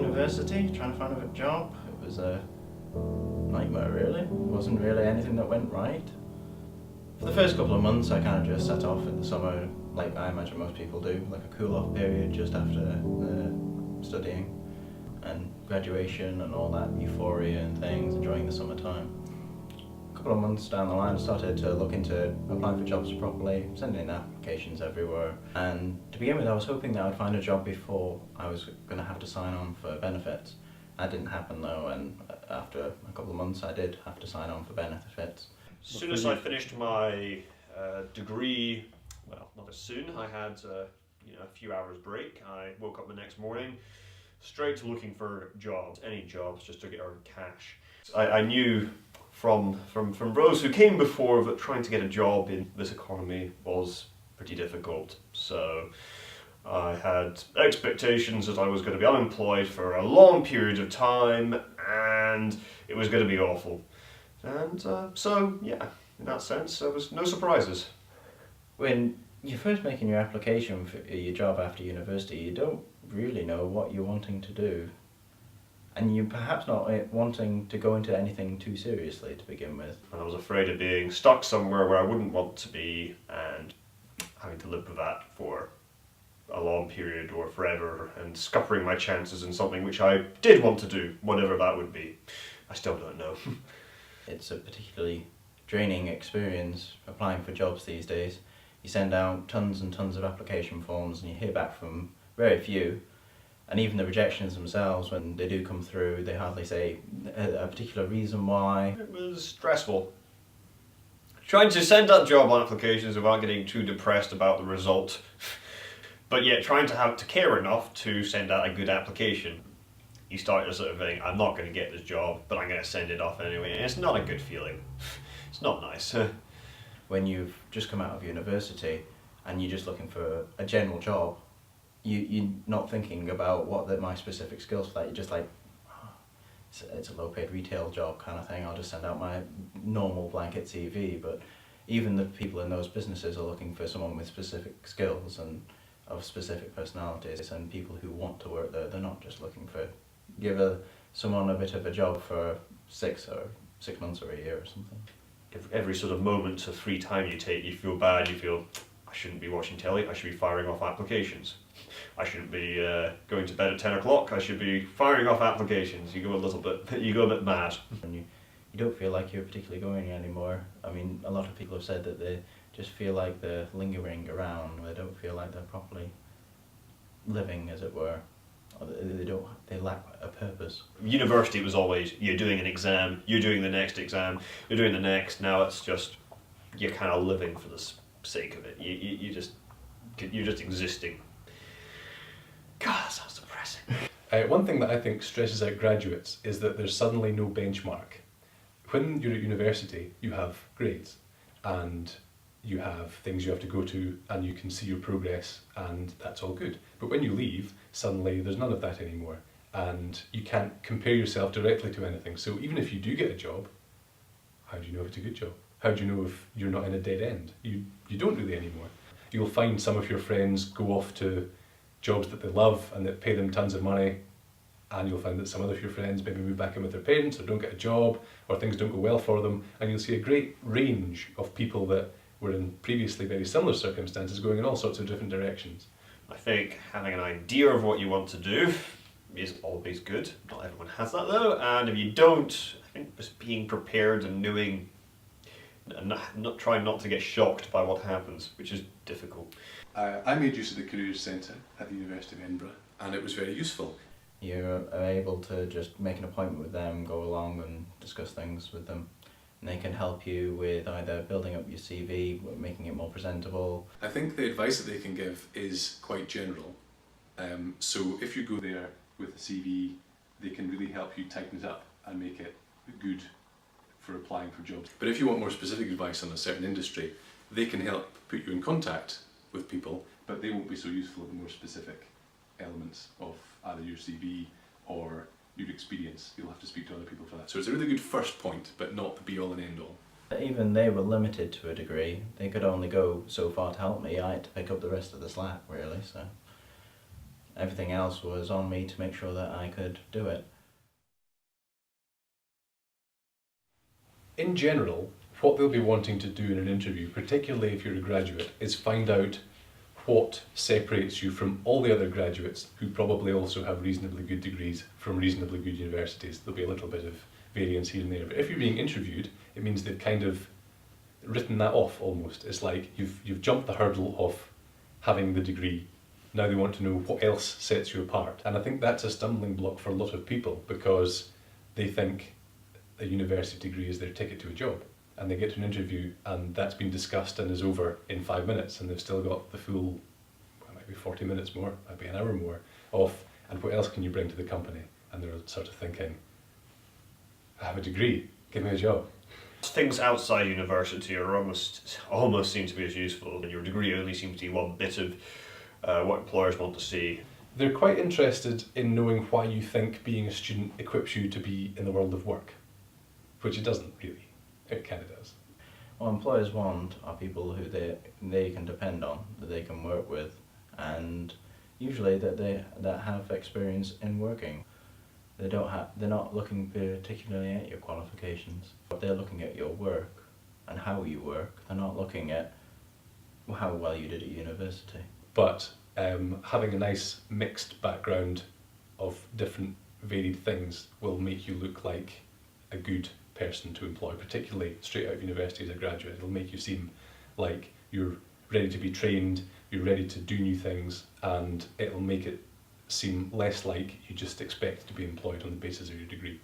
university, trying to find a job. It was a nightmare really. It wasn't really anything that went right. For the first couple of months I kind of just set off in the summer, like I imagine most people do, like a cool off period just after studying and graduation and all that euphoria and things, enjoying the summertime. A couple of months down the line I started to look into applying for jobs properly, sending in applications everywhere, and to begin with I was hoping that I'd find a job before I was going to have to sign on for benefits. That didn't happen though, and after a couple of months I did have to sign on for benefits. As soon as I finished my degree, well, not as soon, I had a few hours break. I woke up the next morning, straight to looking for jobs, any jobs, just to get earn cash. I knew from those who came before that trying to get a job in this economy was pretty difficult. So I had expectations that I was going to be unemployed for a long period of time and it was going to be awful. And so, yeah, in that sense, there was no surprises. When you're first making your application for your job after university, you don't really know what you're wanting to do. And you're perhaps not wanting to go into anything too seriously to begin with. And I was afraid of being stuck somewhere where I wouldn't want to be and having to live with that for a long period or forever and scuppering my chances in something which I did want to do, whatever that would be. I still don't know. It's a particularly draining experience applying for jobs these days. You send out tons and tons of application forms and you hear back from very few. And even the rejections themselves, when they do come through, they hardly say a particular reason why. It was stressful. Trying to send out job applications without getting too depressed about the result. But yet trying to care enough to send out a good application. You start to sort of think, I'm not going to get this job, but I'm going to send it off anyway. And it's not a good feeling. It's not nice. When you've just come out of university and you're just looking for a general job, you're not thinking about what my specific skills for that. You're just like, oh, it's a low-paid retail job kind of thing. I'll just send out my normal blanket CV. But even the people in those businesses are looking for someone with specific skills and of specific personalities and people who want to work there. They're not just looking for someone a bit of a job for 6 months or a year or something. Every sort of moment of free time you take, you feel bad. You feel, I shouldn't be watching telly. I should be firing off applications. I shouldn't be going to bed at 10 o'clock. I should be firing off applications. You go a bit mad. And you don't feel like you're particularly going anymore. I mean, a lot of people have said that they just feel like they're lingering around. They don't feel like they're properly living, as it were. Or they lack a purpose. University was always, you're doing an exam, you're doing the next exam, you're doing the next. Now it's just, you're kind of living for the sake of it. You're just existing. God, that sounds depressing. One thing that I think stresses out graduates is that there's suddenly no benchmark. When you're at university, you have grades and you have things you have to go to and you can see your progress and that's all good. But when you leave, suddenly there's none of that anymore and you can't compare yourself directly to anything. So even if you do get a job, how do you know if it's a good job? How do you know if you're not in a dead end? You don't really anymore. You'll find some of your friends go off to jobs that they love and that pay them tons of money, and you'll find that some other of your friends maybe move back in with their parents or don't get a job or things don't go well for them, and you'll see a great range of people that were in previously very similar circumstances going in all sorts of different directions. I think having an idea of what you want to do is always good. Not everyone has that though, and if you don't, I think just being prepared and knowing and not trying not to get shocked by what happens, which is difficult. I made use of the Careers Centre at the University of Edinburgh and it was very useful. You're able to just make an appointment with them, go along and discuss things with them. And they can help you with either building up your CV, making it more presentable. I think the advice that they can give is quite general. So if you go there with a CV, they can really help you tighten it up and make it good for applying for jobs. But if you want more specific advice on a certain industry, they can help put you in contact with people, but they won't be so useful at the more specific elements of either your CV or your experience. You'll have to speak to other people for that. So it's a really good first point, but not the be all and end all. Even they were limited to a degree. They could only go so far to help me. I had to pick up the rest of the slack, really. So Everything else was on me to make sure that I could do it. In general, what they'll be wanting to do in an interview, particularly if you're a graduate, is find out what separates you from all the other graduates who probably also have reasonably good degrees from reasonably good universities. There'll be a little bit of variance here and there, but if you're being interviewed, it means they've kind of written that off almost. It's like you've jumped the hurdle of having the degree. Now they want to know what else sets you apart. And I think that's a stumbling block for a lot of people, because they think a university degree is their ticket to a job. And they get to an interview and that's been discussed and is over in 5 minutes, and they've still got the full, well, maybe 40 minutes more, maybe an hour more of, and what else can you bring to the company? And they're sort of thinking, I have a degree, give me a job. Things outside university are almost seem to be as useful, and your degree only seems to be one bit of what employers want to see. They're quite interested in knowing why you think being a student equips you to be in the world of work, which it doesn't really. It kind of does. What employers want are people who they can depend on, that they can work with, and usually that have experience in working. They're not looking particularly at your qualifications, but they're looking at your work and how you work. They're not looking at how well you did at university. But having a nice mixed background of different varied things will make you look like a good person to employ, particularly straight out of university as a graduate. It'll make you seem like you're ready to be trained, you're ready to do new things, and it'll make it seem less like you just expect to be employed on the basis of your degree.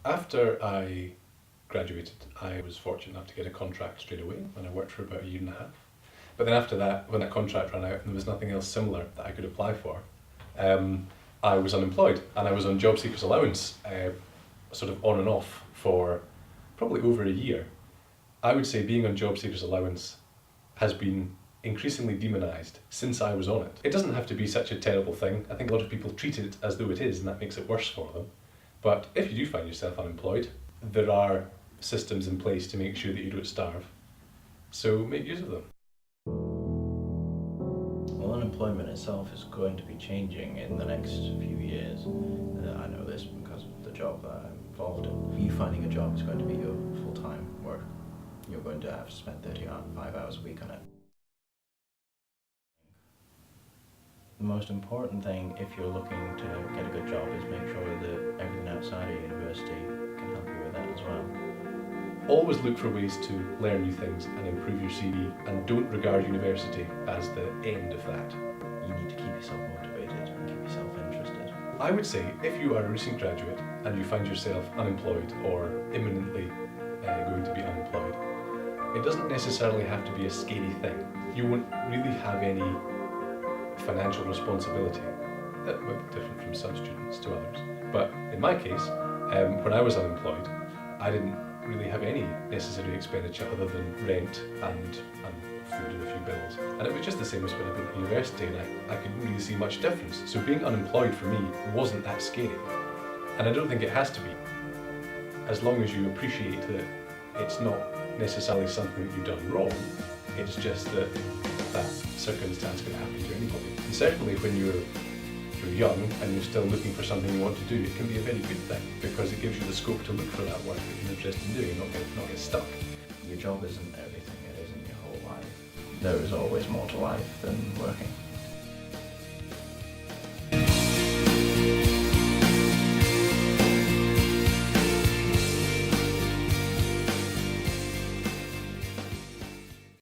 After I graduated, I was fortunate enough to get a contract straight away, and I worked for about 1.5 years. But then after that, when that contract ran out and there was nothing else similar that I could apply for, I was unemployed, and I was on job seekers allowance, sort of on and off for probably over 1 year. I would say being on job seekers allowance has been increasingly demonised since I was on it. It doesn't have to be such a terrible thing. I think a lot of people treat it as though it is, and that makes it worse for them. But if you do find yourself unemployed, there are systems in place to make sure that you don't starve. So make use of them. Well, unemployment itself is going to be changing in the next few years. I know this because of the job that I'm involved in. You finding a job is going to be your full-time work. You're going to have to spend 35 hours a week on it. The most important thing if you're looking to get a good job is make sure that everything outside of university can help you with that as well. Always look for ways to learn new things and improve your CV, and don't regard university as the end of that. You need to keep yourself motivated and keep yourself interested. I would say if you are a recent graduate and you find yourself unemployed or imminently going to be unemployed, it doesn't necessarily have to be a scary thing. You won't really have any financial responsibility. That might be different from some students to others. But in my case, when I was unemployed, I didn't really have any necessary expenditure other than rent and food and a few bills. And it was just the same as when I went to university, and I couldn't really see much difference. So being unemployed for me wasn't that scary. And I don't think it has to be. As long as you appreciate that it's not necessarily something that you've done wrong, it's just that that circumstance can happen to anybody. And certainly when you're young and you're still looking for something you want to do, it can be a very good thing, because it gives you the scope to look for that work that you're interested in doing, not get stuck. Your job isn't everything, it isn't your whole life. There is always more to life than working.